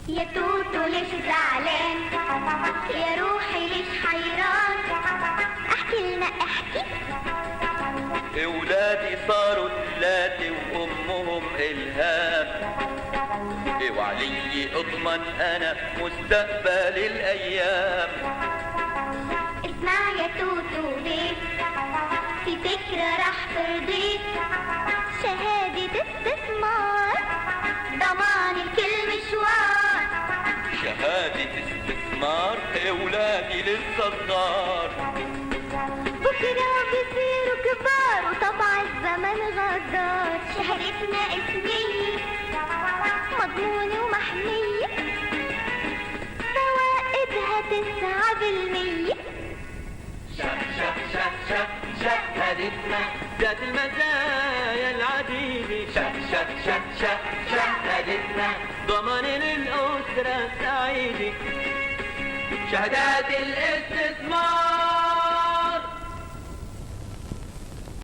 يا توتو ليش زعلان؟ يا روحي ليش حيران؟ احكي لنا احكي. اولادي صاروا ثلاثة وامهم الهام، وعلي اضمن انا مستقبل الايام. اسمع يا توتو بيك، في فكرة راح ترضيك، شهادة استثمار ضمان الكل مشوار. شهادة استثمار اولادي لسه صغار، بكرة بيصيروا كبار وطبع الزمن غدار. شهادتنا اسمية مضمونة ومحمية، فوائدها 9%. شهادتنا ذات المزايا العديدة. شهادتنا ضمان للأسرة السعيدة. شهادات الاستثمار